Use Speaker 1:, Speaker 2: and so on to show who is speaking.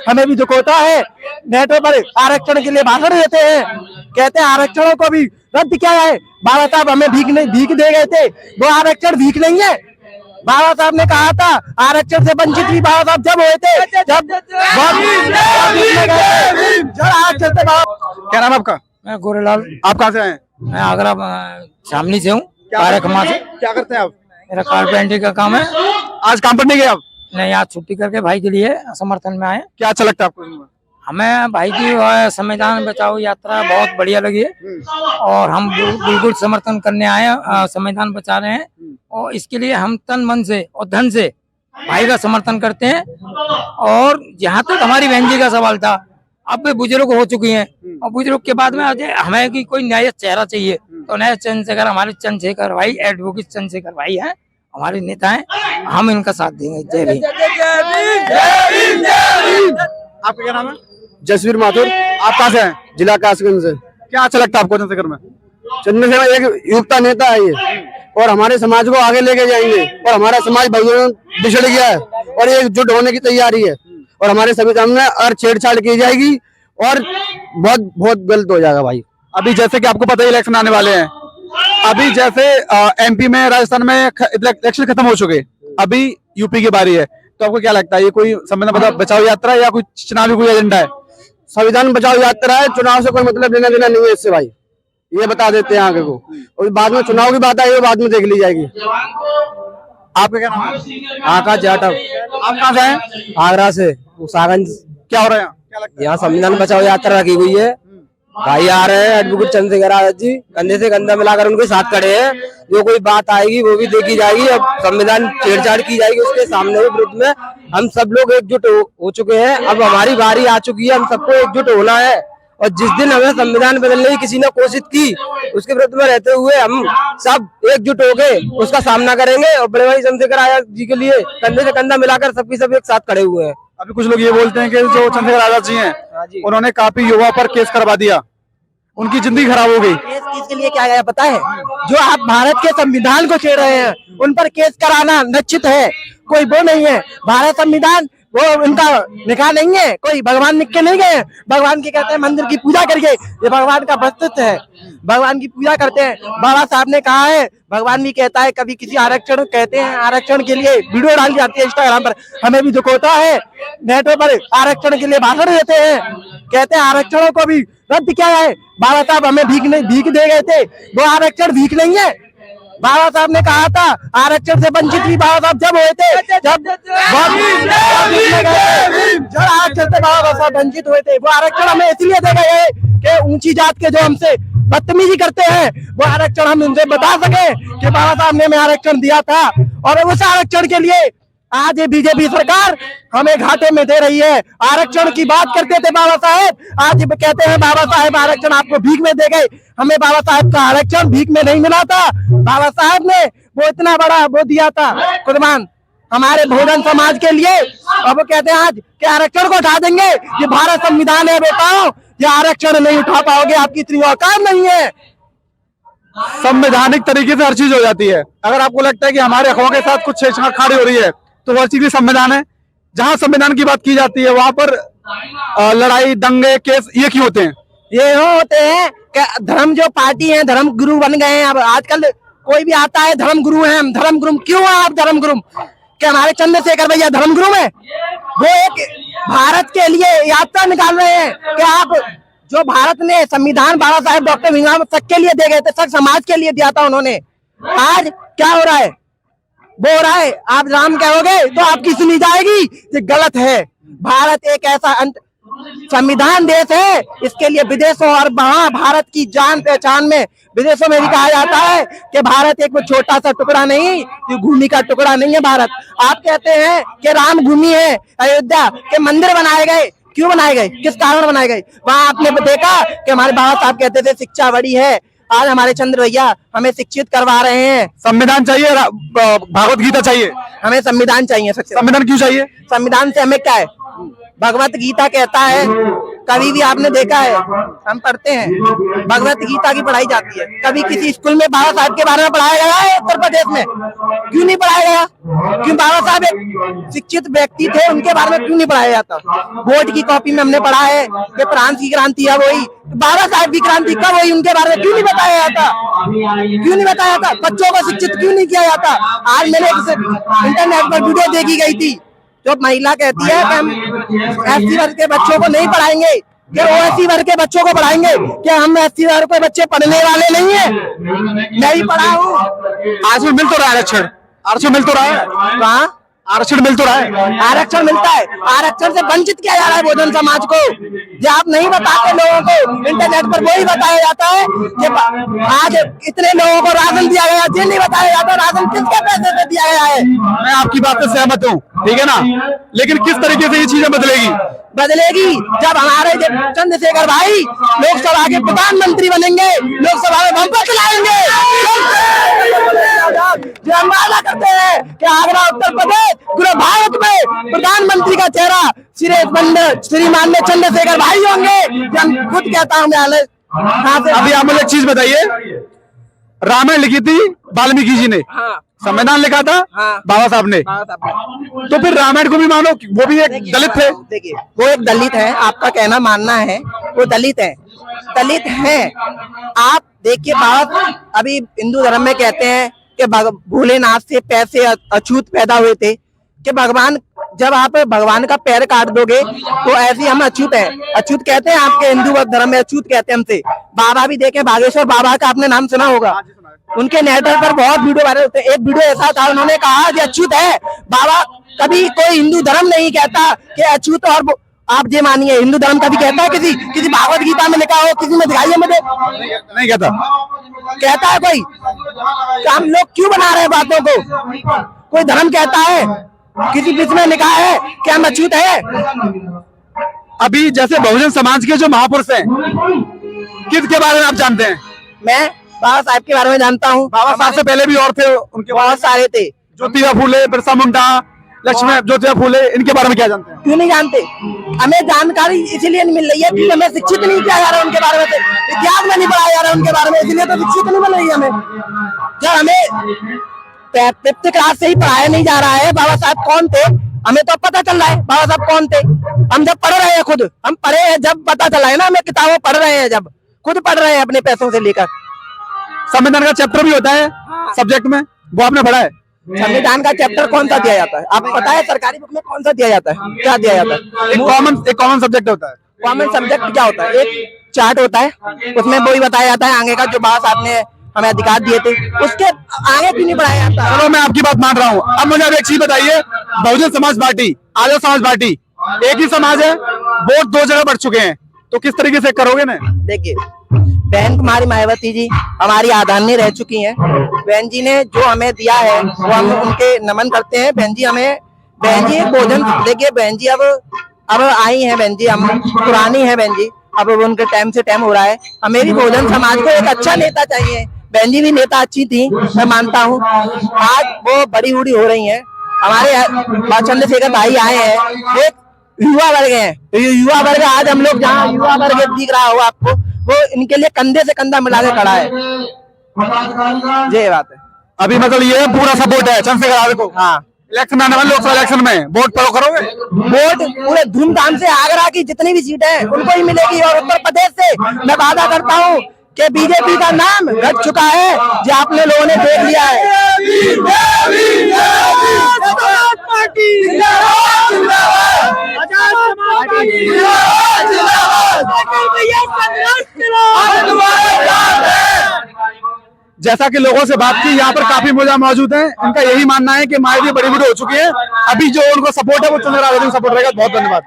Speaker 1: हमें भी दुख होता है। नेटों पर आरक्षण के लिए भाषण देते हैं, कहते हैं आरक्षणों को भी रद्द किया है। बाबा साहब हमें भीख दे गए थे, वो आरक्षण भीख नहीं है। बाबा साहब ने कहा था आरक्षण से वंचित भी बाबा साहब जब हुए थे, जब आरक्षण से।
Speaker 2: क्या नाम है आपका?
Speaker 3: मैं गोरेलाल।
Speaker 2: आप कहाँ से आए हैं?
Speaker 3: मैं आगरा शामली से हूँ, कार्यक्रम से।
Speaker 2: क्या करते हैं आप?
Speaker 3: मेरा कारपेंटिंग का काम है।
Speaker 2: आज काम पर नहीं गए आप?
Speaker 3: नहीं, आज छुट्टी करके भाई के लिए समर्थन में आए।
Speaker 2: क्या अच्छा लगता है आपको?
Speaker 3: हमें भाई की संविधान बचाओ यात्रा बहुत बढ़िया लगी है और हम बिल्कुल समर्थन करने आए हैं, संविधान बचा रहे हैं और इसके लिए हम तन मन से और धन से भाई का समर्थन करते हैं। और जहाँ तक हमारी बहन जी का सवाल था, अब वे बुजुर्ग हो चुकी हैं और बुजुर्ग के बाद में आज हमें की कोई नया चेहरा चाहिए, तो नया चंद्रशेखर, हमारे चंद्रशेखर भाई, एडवोकेट चंद्रशेखर भाई हैं, हमारे नेता हैं, हम इनका साथ देंगे। जय भीम।
Speaker 2: आपका क्या नाम है?
Speaker 4: जसवीर माथुर।
Speaker 2: आप कहाँ से आए?
Speaker 4: जिला कासगंज से।
Speaker 2: क्या अच्छा लगता है आपको चंद्रशेखर में?
Speaker 4: चंद्रशेखर एक युवता नेता है ये, और हमारे समाज को आगे लेके जाएंगे, और हमारा समाज भगवान बिछड़ गया है और ये एकजुट होने की तैयारी है, और हमारे संविधान में और छेड़छाड़ की जाएगी और बहुत बहुत गलत हो जाएगा भाई।
Speaker 2: अभी जैसे कि आपको पता ही इलेक्शन आने वाले हैं, अभी जैसे एमपी में, राजस्थान में इलेक्शन खत्म हो चुके, अभी यूपी की बारी है, तो आपको क्या लगता है ये कोई संविधान बचाओ यात्रा या कोई चुनावी कोई एजेंडा है?
Speaker 4: संविधान बचाओ यात्रा है, चुनाव से कोई मतलब लेना देना नहीं है इससे भाई, ये बता देते हैं आगे को, और बाद में चुनाव की बात आई वो बाद में देख ली जाएगी।
Speaker 2: आपका क्या नाम है?
Speaker 4: आकाश जाटव।
Speaker 2: आप कहाँ से आए?
Speaker 4: आगरा से सागंज।
Speaker 2: क्या हो रहा है यहाँ? क्या लगता है?
Speaker 4: यहाँ संविधान बचाओ यात्रा रखी हुई है, भाई आ रहे हैं, एडवोकेट चंद्रशेखर आजाद जी कंधे से कंधा मिलाकर उनके साथ खड़े हैं। जो कोई बात आएगी वो भी देखी जाएगी, अब संविधान छेड़छाड़ की जाएगी उसके सामने भी विरुद्ध में हम सब लोग एकजुट हो चुके हैं। अब हमारी बारी आ चुकी है, हम सबको एकजुट होना है, और जिस दिन हमें संविधान बदलने की किसी ने कोशिश की उसके विरुद्ध में रहते हुए हम सब एकजुट होके उसका सामना करेंगे, और बड़े भाई चंद्रशेखर आजाद जी के लिए कंधे से कंधा मिलाकर सबकी सब एक साथ खड़े हुए हैं।
Speaker 2: अभी कुछ लोग ये बोलते हैं कि जो चंद्रशेखर आजाद जी हैं, उन्होंने काफी युवा पर केस करवा दिया, उनकी जिंदगी खराब हो गई।
Speaker 1: केस किसके लिए क्या गया पता है? जो आप भारत के संविधान को छेड़ रहे हैं उन पर केस कराना निश्चित है, कोई वो नहीं है। भारत संविधान वो उनका लिखा नहीं है, कोई भगवान लिख के नहीं गए। भगवान की कहते हैं मंदिर की पूजा करिए, ये भगवान का अस्तित्व है, भगवान की पूजा करते हैं। बाबा साहब ने कहा है, भगवान भी कहता है, कभी किसी आरक्षण कहते हैं आरक्षण के लिए वीडियो डाली जाती है इंस्टाग्राम पर, हमें भी दुख होता है। नेटों पर आरक्षण के लिए भाषण देते हैं, कहते हैं आरक्षणों को भी रद्द किया है। बाबा साहब हमें भीख दे गए थे, वो आरक्षण भीख नहीं है। बाबा साहब ने कहा था आरक्षण से वंचित भी बाबा साहब जब हुए थे, जब आरक्षण से बाबा साहब वंचित हुए थे, वो आरक्षण हमें इसलिए दे गए कि ऊंची जात के जो हमसे बदतमीजी करते हैं वो आरक्षण हम उनसे बता सके कि बाबा साहब ने हमें आरक्षण दिया था, और उस आरक्षण के लिए आज ये बीजेपी सरकार हमें घाटे में दे रही है। आरक्षण की बात करते थे बाबा साहेब, आज कहते हैं बाबा साहेब आरक्षण आपको भीख में दे गए। हमें बाबा साहेब का आरक्षण भीख में नहीं मिला था, बाबा साहेब ने वो इतना बड़ा वो दिया था कुर्बान हमारे बहुजन समाज के लिए, और वो कहते हैं आज कि आरक्षण को उठा देंगे। ये भारत संविधान है बेटाओ, ये आरक्षण नहीं उठा पाओगे, आपकी इतनी औकात नहीं है।
Speaker 2: संवैधानिक तरीके से हर चीज हो जाती है। अगर आपको लगता है कि हमारे हकों के साथ कुछ छेड़छाड़ हो रही है, तो हर चीज संविधान है। जहां संविधान की बात की जाती है वहां पर लड़ाई, दंगे, केस ये क्यों होते हैं?
Speaker 1: ये होते हैं कि धर्म जो पार्टी है धर्म गुरु बन गए हैं। अब आजकल कोई भी आता है धर्म गुरु है, हम धर्म गुरु क्यों है? आप धर्म गुरु क्या हमारे चंद्रशेखर भैया धर्म गुरु है? वो एक भारत के लिए यात्रा निकाल रहे हैं कि आप जो भारत ने संविधान बाबा साहेब डॉक्टर भीमराव सबके लिए दे गए थे, सब समाज के लिए दिया था उन्होंने। आज क्या हो रहा है? वो हो रहा है आप राम कहोगे तो आपकी सुनी जाएगी, ये गलत है। भारत एक ऐसा संविधान देश है, इसके लिए विदेशों और वहां भारत की जान पहचान में विदेशों में भी कहा जाता है कि भारत एक वो छोटा सा टुकड़ा नहीं, ये भूमि का टुकड़ा नहीं है भारत। आप कहते हैं कि राम भूमि है, अयोध्या के मंदिर बनाए गए, क्यों बनाए गए, किस कारण बनाए गए? वहां आपने देखा कि हमारे बाबा साहब कहते थे शिक्षा बड़ी है, आज हमारे चंद्र भैया हमें शिक्षित करवा रहे हैं।
Speaker 2: संविधान चाहिए, भागवत गीता चाहिए,
Speaker 1: हमें संविधान चाहिए।
Speaker 2: संविधान क्यों चाहिए?
Speaker 1: संविधान से हमें क्या है? भगवत गीता कहता है कभी भी आपने देखा है, हम पढ़ते हैं भगवत गीता की पढ़ाई जाती है, कभी किसी स्कूल में बाबा साहब के बारे में पढ़ाया गया है उत्तर प्रदेश में? क्यों नहीं पढ़ाया गया? क्यों बाबा साहब एक शिक्षित व्यक्ति थे, उनके बारे में क्यों नहीं पढ़ाया जाता? बोर्ड की कॉपी में हमने पढ़ा है कि फ्रांस की क्रांति है वही, बाबा साहब की क्रांति कब हुई उनके बारे में क्यों नहीं बताया जाता? क्यों नहीं बताया जाता? बच्चों को शिक्षित क्यों नहीं किया जाता? आज मैंने इंटरनेट पर वीडियो देखी गई थी, जो महिला कहती है कि हम एससी वर्ग के बच्चों को नहीं पढ़ाएंगे, कि ओएससी वर्ग के बच्चों को पढ़ाएंगे, क्या हम एससी वर्ग के बच्चे पढ़ने वाले नहीं है? मैं भी पढ़ा हूँ।
Speaker 2: आरक्षण मिल तो रहा है, आरक्षण मिल तो रहा है,
Speaker 1: कहाँ
Speaker 2: आरक्षण मिल तो रहा है,
Speaker 1: आरक्षण मिलता है? आरक्षण से वंचित किया जा रहा है बहुजन समाज को। जो आप नहीं बताते लोगों को, इंटरनेट पर वही बताया जाता है कि आज इतने लोगों को राशन दिया गया, ये नहीं बताया जाता राशन किसके पैसे से दिया गया है।
Speaker 2: मैं आपकी बात से सहमत हूँ, ठीक है ना, लेकिन किस तरीके से ये चीजें
Speaker 1: बदलेगी जब हमारे चंद्रशेखर भाई लोकसभा के प्रधानमंत्री बनेंगे, लोकसभा में बम्पर चलाएंगे। जो हम वादा करते हैं कि आगरा उत्तर प्रदेश पूरे भारत में प्रधानमंत्री का चेहरा श्रीमान चंद्रशेखर भाई होंगे, हम खुद कहता हूँ।
Speaker 2: अभी आप मुझे एक चीज बताइए, रामायण लिखी थी वाल्मीकि जी ने, संविधान लिखा था बाबा साहब ने, तो फिर रामायण को भी मानो, वो भी एक दलित थे।
Speaker 1: देखिए वो एक दलित है, आपका कहना मानना है, वो दलित है, दलित है। आप देखिए बाबा अभी हिंदू धर्म में कहते हैं कि भोलेनाथ से पैसे अछूत पैदा हुए थे, कि भगवान जब आप भगवान का पैर काट दोगे तो ऐसे हम अछूत हैं, अछूत कहते हैं आपके हिंदू धर्म में, अछूत कहते हैं हमसे। बाबा भी देखें, बागेश्वर बाबा का आपने नाम सुना होगा, उनके नेटवर्क पर बहुत वीडियो वायरल होते हैं। एक वीडियो ऐसा था, उन्होंने कहा कि अछूत है बाबा, कभी कोई हिंदू धर्म नहीं कहता कि अछूत, और आप ये मानिए हिंदू धर्म कभी कहता है किसी भागवत गीता में लिखा हो, किसी में दिखाइए मुझे,
Speaker 2: नहीं
Speaker 1: कहता है कोई? तो हम लोग क्यों बना रहे हैं बातों को? कोई धर्म कहता है, किसी बीच में लिखा है कि हम अछूत है?
Speaker 2: अभी जैसे बहुजन समाज के जो महापुरुष हैं, किसके बारे में आप जानते हैं?
Speaker 1: मैं बाबा साहब के बारे में जानता हूँ।
Speaker 2: बाबा साहब से पहले भी और थे, उनके
Speaker 1: बहुत सारे थे,
Speaker 2: ज्योतिबा फूले, बिरसा मुंडा, लक्ष्मण ज्योतिबा फूले, इनके बारे में क्या जानते हैं?
Speaker 1: क्यों नहीं जानते? हमें जानकारी इसीलिए नहीं मिल रही है कि हमें शिक्षित नहीं किया जा रहा है उनके बारे में, इतिहास में नहीं पढ़ाया जा रहा है उनके बारे में, इसलिए तो शिक्षित नहीं मिल रही है हमें। जब हमें फिफ्थ क्लास से ही पढ़ाया नहीं जा रहा है बाबा साहब कौन थे, हमें तो पता चल रहा है बाबा साहब कौन थे। हम जब पढ़ रहे हैं, खुद हम पढ़े हैं, जब पता चला है ना, हमें किताबों पढ़ रहे हैं, जब खुद पढ़ रहे हैं अपने पैसों से लेकर।
Speaker 2: संविधान का चैप्टर भी होता है सब्जेक्ट में, वो आपने पढ़ा है?
Speaker 1: संविधान का चैप्टर कौन सा दिया जाता है आपको पता है? सरकारी बुक में कौन सा दिया जाता है? क्या दिया जाता है?
Speaker 2: एक कॉमन सब्जेक्ट होता है।
Speaker 1: कॉमन सब्जेक्ट क्या होता है? एक चार्ट होता है, उसमें वही बताया जाता है आगे का, जो बाबा साहब ने हमें अधिकार दिए थे, उसके आगे क्यों नहीं बढ़ाया जाता?
Speaker 2: चलो मैं आपकी बात मान रहा हूँ। अब मुझे अब एक चीज बताइए, बहुजन समाज पार्टी, आर्य समाज पार्टी एक ही समाज है, वोट दो जगह बढ़ चुके हैं, तो किस तरीके से करोगे ना?
Speaker 1: देखिए बहन कुमारी मायावती जी हमारी आदरणीय रह चुकी हैं, बहन जी ने जो हमें दिया है वो हम उनके नमन करते हैं। बहन जी हमें, बहन जी भोजन, देखिए बहन जी अब आई हैं, बहन जी हम पुरानी है, बहन जी अब उनके टाइम से टाइम हो रहा है। हमें भी भोजन समाज को एक अच्छा नेता चाहिए, बहन जी भी नेता अच्छी थी, मैं मानता हूँ। आज वो बड़ी बूढ़ी हो रही हैं, हमारे चंद्रशेखर भाई आए हैं, एक युवा वर्ग है, युवा वर्ग आज हम लोग जहाँ युवा वर्ग दिख रहा हो आपको, वो इनके लिए कंधे से कंधा मिला के खड़ा है। ये बात है।
Speaker 2: अभी मतलब ये पूरा सपोर्ट है चंद्रशेखर यादव को।
Speaker 1: हाँ,
Speaker 2: इलेक्शन आने वाले लोकसभा इलेक्शन में वोट पड़ो करोगे?
Speaker 1: वोट पूरे धूमधाम से आगरा की जितनी भी सीटें हैं उनको ही मिलेगी, और उत्तर प्रदेश से मैं वादा करता हूँ कि बीजेपी का नाम घट चुका है, जो आपने लोगों ने देख लिया है।
Speaker 2: जैसा कि लोगों से बात की, यहाँ पर काफी मुद्दा मौजूद हैं, इनका यही मानना है कि माया जी बड़ी बड़ी हो चुकी है, अभी जो उनको सपोर्ट है वो चंद्रशेखर यादव को सपोर्ट रहेगा। बहुत धन्यवाद।